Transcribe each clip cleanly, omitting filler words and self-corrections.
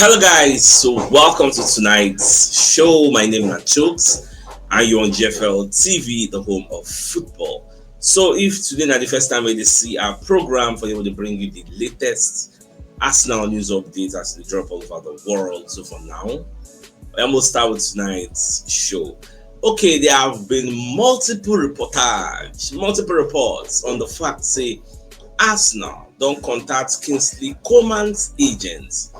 Hello guys, so welcome to tonight's show. My name is CHUKS and you're on GFL TV, the home of football. So if today is the first time we see our program for able to bring you the latest Arsenal news updates as they drop all over the world. So for now, I'm gonna start with tonight's show. Okay, there have been multiple reports on the fact say Arsenal don't contact Kingsley Coman's agents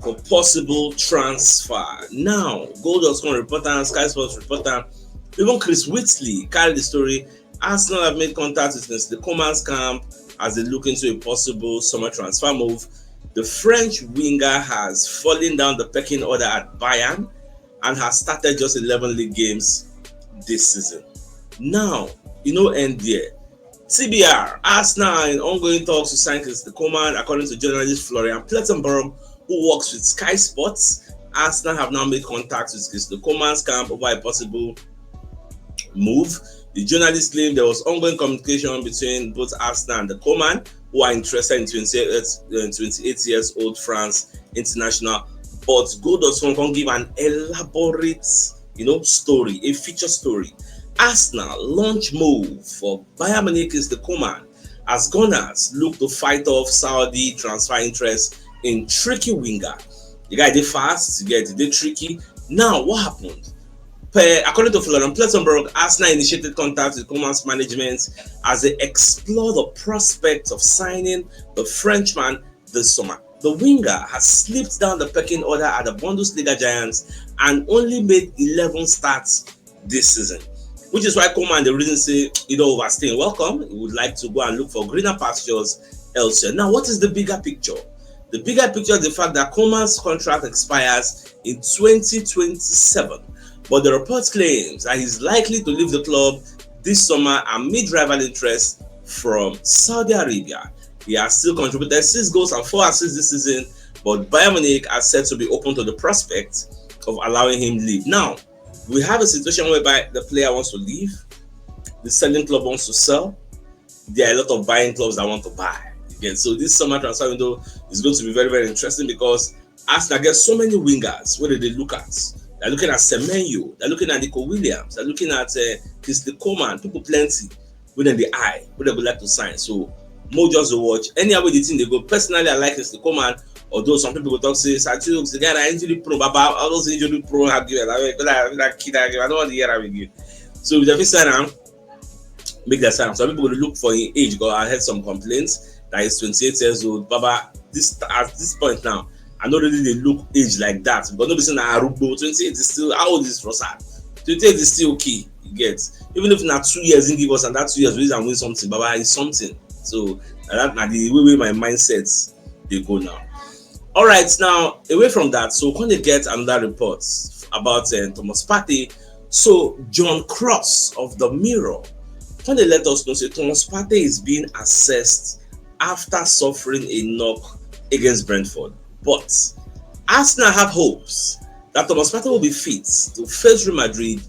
for possible transfer. Now, Gold.com reporter, Sky Sports reporter, even Chris Whitley carried the story. Arsenal have made contact with the Coman's camp as they look into a possible summer transfer move. The French winger has fallen down the pecking order at Bayern and has started just 11 league games this season. Now, end there. TBR, Arsenal are in ongoing talks to sign Kingsley Coman, according to journalist Florian Plettenberg, who works with Sky Sports. Arsenal have now made contact with Kingsley Coman's camp over a possible move. The journalist claimed there was ongoing communication between both Arsenal and the Coman, who are interested in 28 years old France international. But Gold.com can give an elaborate, story, a feature story. Arsenal launch move for Bayern Munich is the Coman as Gunners look to fight off Saudi transfer interest in tricky winger. The guy did fast, did tricky. Now, what happened? According to Florian Plettenberg, Arsenal initiated contact with Coman's management as they explore the prospect of signing the Frenchman this summer. The winger has slipped down the pecking order at the Bundesliga giants and only made 11 starts this season, which is why Coman, the reason say, overstaying welcome, he would like to go and look for greener pastures elsewhere. Now, what is the bigger picture? The bigger picture is the fact that Coman's contract expires in 2027, but the report claims that he's likely to leave the club this summer amid rival interest from Saudi Arabia. He has still contributed 6 goals and 4 assists this season, but Bayern Munich are said to be open to the prospect of allowing him to leave. Now, we have a situation whereby the player wants to leave, the selling club wants to sell, there are a lot of buying clubs that want to buy. Again, so this summer transfer window is going to be very, very interesting because Arsenal get so many wingers. What do they look at? They're looking at Semenyo, they're looking at Nico Williams, they're looking at Kingsley Coman, people plenty within the eye, what they would like to sign. So more just to watch. Any way the team they go. Personally, I like Kingsley Coman, although some people will talk say, the guy that injury pro, Baba, all those injury pro have given. That kid, I don't want to hear that again. So if they sign him, make that sign. Some people will look for his age because I heard some complaints that he's 28 years old. Baba, at this point now, I know really they look age like that, but nobody's saying that Arubo 28 is still, how old is Rosa? 28 is still okay, you get. Even if not 2 years didn't give us and that 2 years we can win something, Baba is something. So that's the way my mindsets they go now. All right, now away from that, so when they get another report about Thomas Partey, so John Cross of the Mirror, when they let us know, say Thomas Partey is being assessed after suffering a knock against Brentford. But Arsenal have hopes that Thomas Partey will be fit to face Real Madrid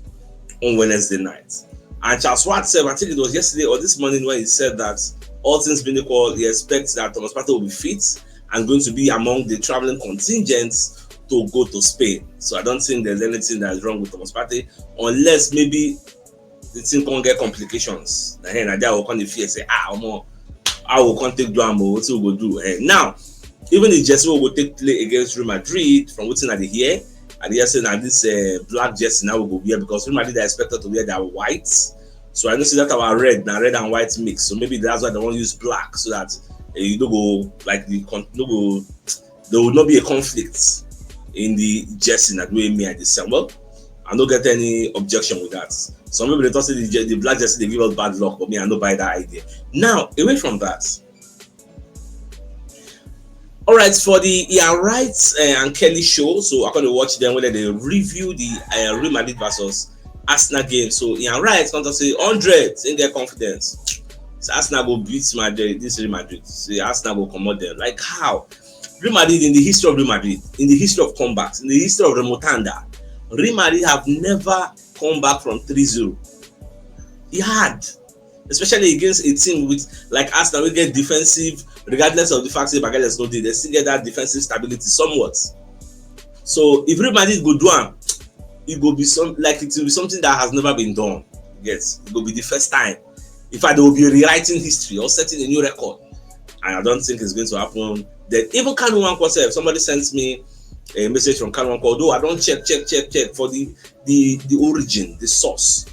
on Wednesday night. And Charles Watt said, I think it was yesterday or this morning when he said that all things being equal, he expects that Thomas Partey will be fit and going to be among the traveling contingents to go to Spain. So I don't think there's anything that is wrong with Thomas Partey, unless maybe the team can get complications. Then I will come to fear say, I will contact Duambo, what we will do. And now, even if Jesse will take play against Real Madrid, from what's in the here, and they are saying that this black jersey now will go here because Real Madrid are expected to wear their whites. So I don't see that our red and white mix. So maybe that's why they want to use black so that you don't go like there will not be a conflict in the jersey that way me at the well, I don't get any objection with that. Some people they thought the black jersey they give us bad luck, but me I don't buy that idea. Now away from that. All right, for the Ian Wright and Kelly show, so I'm going to watch them whether they review the Real Madrid versus Arsenal game. So Ian Wright going to say 100 in their confidence. So Arsenal will beat Madrid, this Real Madrid. So Arsenal will come out there. Like how? Real Madrid in the history of Real Madrid, in the history of comebacks, in the history of Remontanda, Real Madrid have never come back from 3-0. They especially against a team with like Arsenal, we get defensive, regardless of the fact that Magalhaes no dey, they still get that defensive stability somewhat. So if Real Madrid go do am, it will be it will be something that has never been done. Yes, it will be the first time. In fact, they will be rewriting history or setting a new record, and I don't think it's going to happen. Then even Kanu Nwankwo self, somebody sends me a message from Kanu Nwankwo, although I don't check for the origin, the source,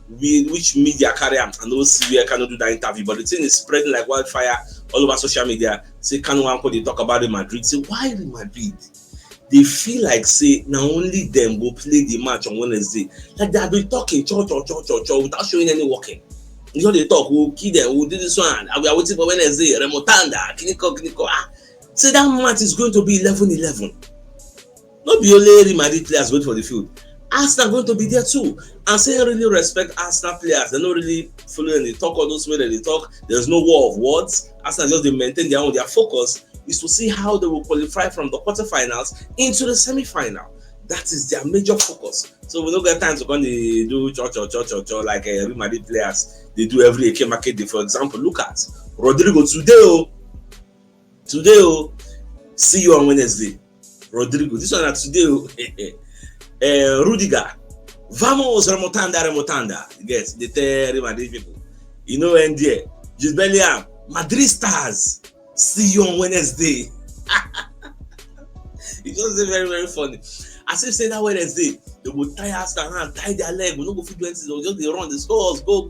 which media carry am. I know see where Kanu do that interview, but the thing is spreading like wildfire all over social media. Say Kanu Nwankwo, they talk about Real Madrid. Say why Real Madrid? They feel like say now only them go play the match on Wednesday. Like they have been talking cho without showing any working. You know they talk, we'll kill them, we'll do this one, we are waiting for Wednesday, Remotanda, Kiniko. Say that match is going to be 11-11. Not be only Real Madrid players wait for the field. Arsenal are going to be there too. And say really respect Arsenal players. They're not really following the talk or those way that they talk. There's no war of words. Arsenal just they maintain their own. Their focus is to see how they will qualify from the quarterfinals into the semi-final. That is their major focus. So we don't get time to go and do cho like Real Madrid players. They do every AK market day. For example, look at Rodrigo today. See you on Wednesday. Rodrigo, this one today. Rudiger, vamos remontanda. Yes, they tell Real Madrid people. You know, and there, just Bellingham, Madrid stars. See you on Wednesday. It's just very, very funny. As if say that Wednesday, they will tie us around, tie their leg. We don't go fit anything. They'll just they run the scores, go.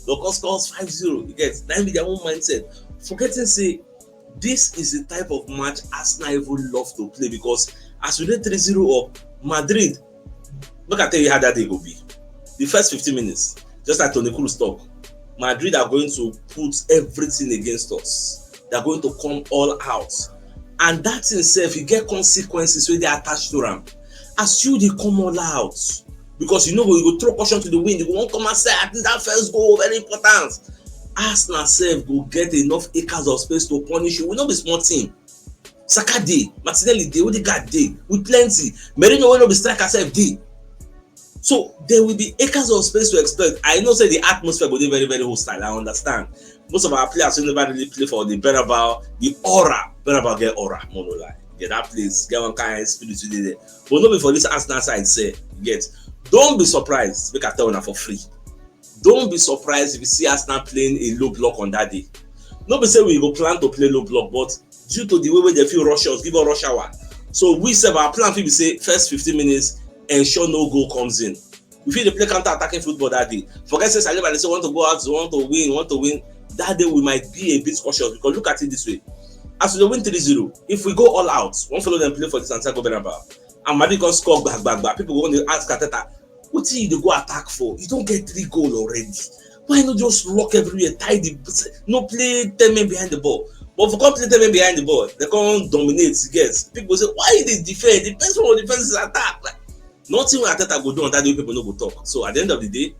They'll scores 5-0. You get that be their own mindset. Forgetting say this is the type of match Arsenal even love to play because as we did 3-0 up, Madrid, look at tell you how that day will be. The first 15 minutes, just like Toni Kroos talk, Madrid are going to put everything against us. They're going to come all out. And that in itself, you get consequences when they attach to them. As you they come all out. Because you know when you go throw caution to the wind, you won't come and say, I think that first goal very important. Arsenal self will get enough acres of space to punish you. We know be small team. Saka day, Martinelli day, Odegaard day, with plenty. Merino will not be striker self day. So there will be acres of space to exploit. I know say the atmosphere will be very, very hostile. I understand. Most of our players will never really play for the Bernabeu, the aura. Bernabeu get aura, no lie. Get that place, get one kind of spirit today there. But not before this Arsenal side say, get. Don't be surprised. Make I tell you for free. Don't be surprised if you see Arsenal playing a low block on that day. Not be say we go plan to play low block, but due to the way they feel rush us, give us rush hour. So we say our plan we say first 15 minutes ensure no goal comes in. We feel they play counter-attacking football that day. Forget say Saliba they say want to go out, want to win. That day we might be a bit cautious because look at it this way. As we win 3-0, if we go all out, won't follow them play for the Santiago Bernabeu, and Madrid can score back. People go on to ask Arteta, what do you go attack for? You don't get 3 goals already. Why not just lock everywhere, tie the no play 10 men behind the ball? But if you can't play 10 men behind the ball, they can't dominate. Yes, people say why they defend? Depends on what defense is attack. Like, nothing when Arteta go do on that day, people no go talk. So at the end of the day,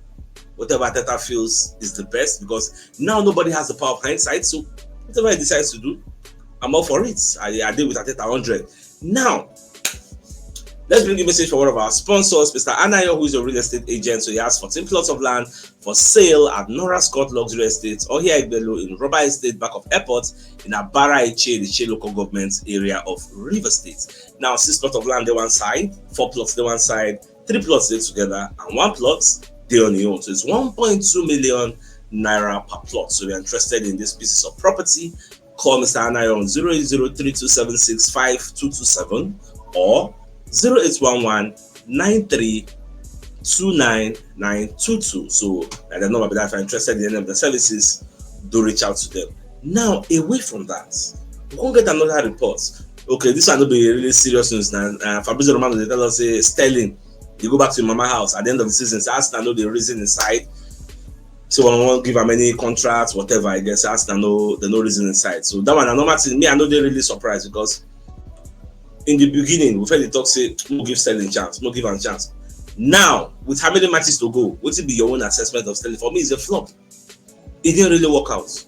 whatever Arteta feels is the best because now nobody has the power of hindsight. So whatever he decides to do, I'm all for it. I did with Arteta 100. Now, let's bring a message for one of our sponsors, Mr. Anayo, who is a real estate agent. So he has 14 plots of land for sale at Nora Scott Luxury Estates or here in Bello in Roba Estate, back of airport in Abara Eche, the Che local government area of River State. Now, 6 plots of land on one side, 4 plots on one side, 3 plots there together, and 1 plot they on your own. So it's 1.2 million naira per plot. So if you're interested in these pieces of property, call Mr. Anayo on 08032765227 or 0811-9329-922. So I don't know about that. If you're interested in any of the services, do reach out to them. Now, away from that, we won't get another report. Okay, this one will be really serious news now. Fabrizio Romano, they tell us, say, Sterling, you go back to your mama house at the end of the season. So Arsenal know the reason inside. So I won't give them any contracts, whatever. I guess Arsenal know the no reason inside. So that one, I know Martin, me, I know they're really surprised because in the beginning, we felt the talk say, no give Sterling chance, no give him chance. Now, with how many matches to go, what will be your own assessment of Sterling? For me, it's a flop. It didn't really work out.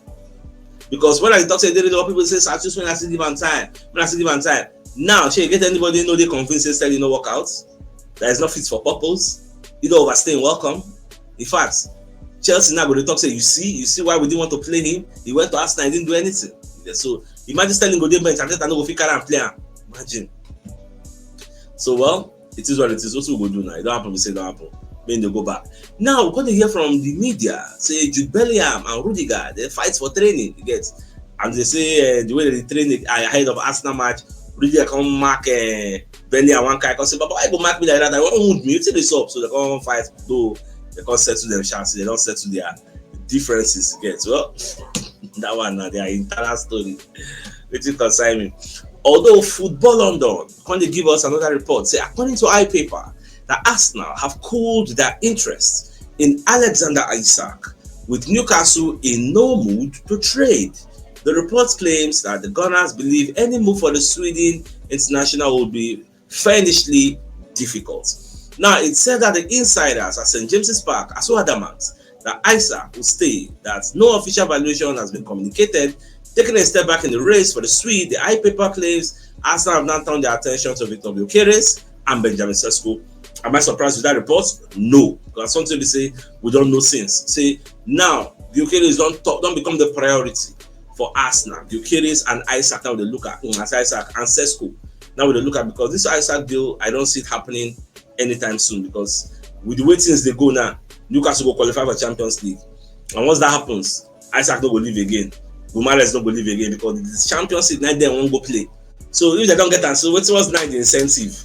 Because when I talk say, they really work, people say, I just when I see give him time. Now, she get anybody know they convince Sterling no work out? That is not fit for purpose. You don't overstay welcome. In fact, Chelsea now go to talk say, you see why we didn't want to play him. He went to Arsenal, he didn't do anything. Yeah, so imagine Sterling go dey bench and Arteta no go fit carry and play am. Imagine. So well, it is what it is. What we go do now? It don't happen. We say it don't happen. Then they go back. Now we're going to hear from the media. Say Jude Bellingham and Rudiger, they fight for training. You get, and they say the way they train ahead of Arsenal match, Rudiger come mark Bellingham one guy. Come say, but why go mark me like that? I won't wound me. You take this up, so they come fight. Though they can't settle them shots. They don't settle their differences. You get, well, that one now their internal story. Which concern me. Although Football London can they give us another report, say according to iPaper, that Arsenal have cooled their interest in Alexander Isak, with Newcastle in no mood to trade. The report claims that the Gunners believe any move for the Sweden international will be fiendishly difficult. Now, it said that the insiders at St. James's Park are so adamant that Isak will stay, that no official valuation has been communicated. Taking a step back in the race for the Swede, the iPaper claims Arsenal have now turned their attention to Victor Gyökeres and Benjamin Sesko. Am I surprised with that report? No, because something they say we don't know since. Say now Gyökeres don't become the priority for Arsenal. Gyökeres and Isak now they look at as Isak and Sesko. Now we look at, because this Isak deal I don't see it happening anytime soon, because with the way things they go now, Newcastle will qualify for Champions League, and once that happens, Isak don't go leave again. Gumares don't go leave again, because the Champions League night they won't go play. So if they don't get answer, what was not the incentive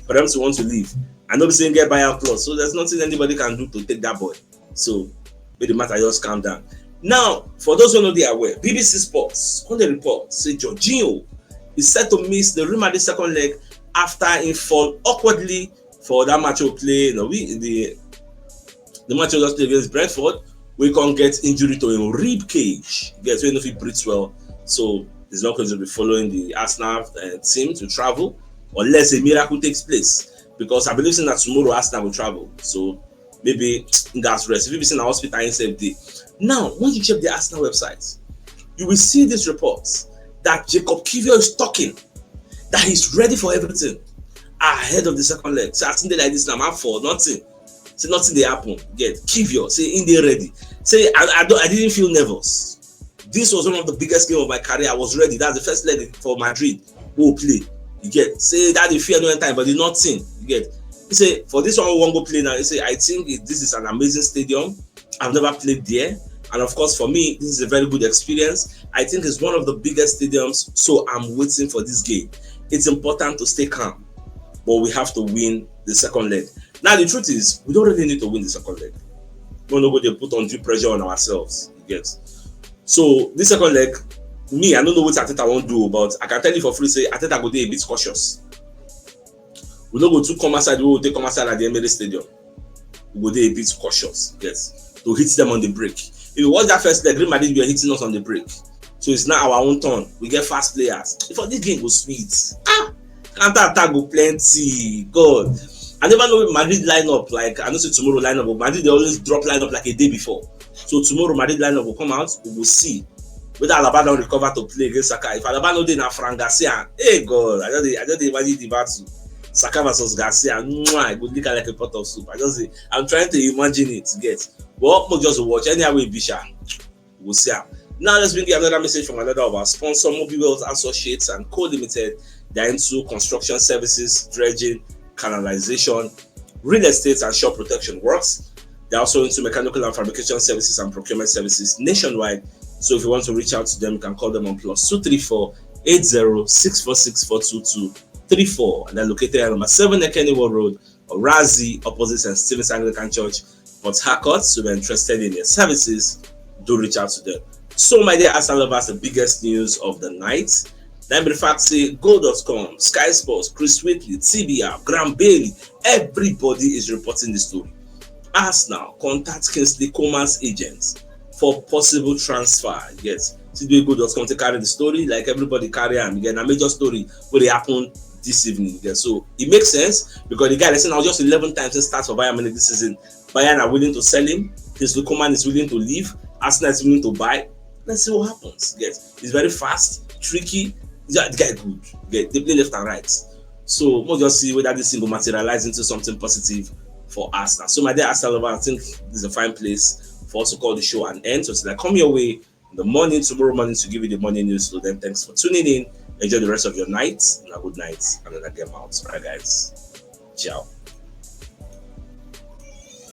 for them to want to leave? And nobody saying get buyout clause, so there's nothing anybody can do to take that boy. So make the matter just calm down. Now, for those who know they are aware, BBC Sports on the report say Jorginho is set to miss the Real Madrid second leg after he fall awkwardly for that match we play. The match we just played against Brentford. We can't get injury to a rib cage. Gets when if he breathes well, so he's not going to be following the Arsenal team to travel unless a miracle takes place. Because I believe that tomorrow Arsenal will travel, so maybe that's rest. If you be in the hospital in same day. Now, once you check the Arsenal website, you will see this report that Jacob Kiwior is talking that he's ready for everything ahead of the second leg. So I think they like this now, man, for nothing. Say nothing they happen. Get Kiwior, say in there ready. Say I didn't feel nervous. This was one of the biggest games of my career. I was ready. That's the first leg for Madrid. We'll play. You get, say that the fear no time, but the nothing. You get, he say for this one we won't go play now. He say I think this is an amazing stadium. I've never played there, and of course for me this is a very good experience. I think it's one of the biggest stadiums, so I'm waiting for this game. It's important to stay calm, but we have to win the second leg. Now the truth is we don't really need to win the second leg. We're not going to put undue pressure on ourselves. You get, so this second leg. Me, I don't know what Arteta won't do, but I can tell you for free, say Arteta go dey a bit cautious. We don't go to come outside, we will take come outside at the Emirates Stadium. We go dey a bit cautious, yes, to hit them on the break. If you watch that first leg, Real Madrid were hitting us on the break. So it's now our own turn. We get fast players. Before this game goes sweet. Counter attack go plenty. God. I never know Madrid lineup, like I know say tomorrow lineup, but Madrid they always drop lineup like a day before. So tomorrow Madrid lineup will come out, we will see whether Alaba don't recover to play against Saka. If Alaba no dey na Fran Garcia, hey God, I just imagine the battle. Saka versus Garcia, I go lick like a pot of soup. I'm trying to imagine it. Get, but we'll just watch anyhow we Bisha. We'll see. Now let's bring you another message from another of our sponsor, Mobile Wells Associates and Co Limited. They're into construction services, dredging, canalization, real estate, and shop protection works. They're also into mechanical and fabrication services and procurement services nationwide. So if you want to reach out to them, you can call them on +234 80 646 422 34, and they're located at number 7 Ekeni World Road, or Razi, opposite St. Stephen's Anglican Church, Port Harcourt. So if you're interested in their services, do reach out to them. So my dear Arsenal lovers, the biggest news of the night. Then the fact say Go.com, Sky Sports, Chris Whitley, TBR, Graham Bailey, everybody is reporting the story. Arsenal contact Kingsley Coman's agents for possible transfer. Yes, Go.com to carry the story like everybody carry them. Again, a major story will happen this evening. Yeah, so it makes sense because the guy is saying now just 11 times he starts for Bayern Munich this season. Bayern are willing to sell him. Kingsley Coman is willing to leave. Arsenal is willing to buy. Let's see what happens. Yes, he's very fast, tricky. The guy good. Yeah, they play left and right. So we'll just see whether this thing will materialize into something positive for Arsenal. So my dear Arsenal lover, I think this is a fine place for us to call the show an end. So till I come your way in the morning, tomorrow morning, to give you the morning news. So then thanks for tuning in. Enjoy the rest of your night. And a good night. And then I get out. All right, guys. Ciao.